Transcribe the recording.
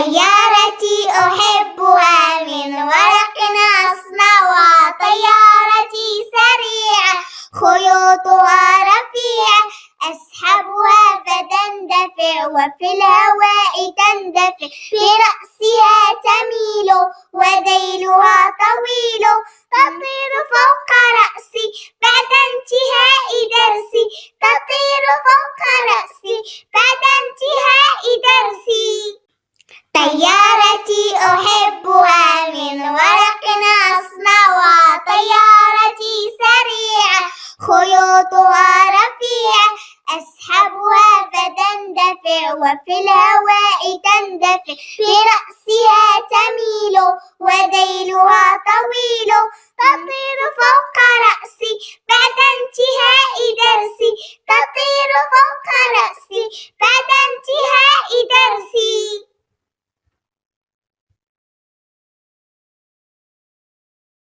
طيارتي أحبها من ورق أصنعها، طيارتي سريعة خيوطها رفيعة، أسحبها فتندفع وفي الهواء تندفع، برأسها تميل وذيلها طويل، تطير فوق رأسي بعد انتهاء درسي، تطير فوق رأسي بعد انتهاء درسي. طيارتي أحبها من ورق أصنعها، طيارتي سريعة خيوطها رفيعة، أسحبها فتندفع وفي الهواء تندفع،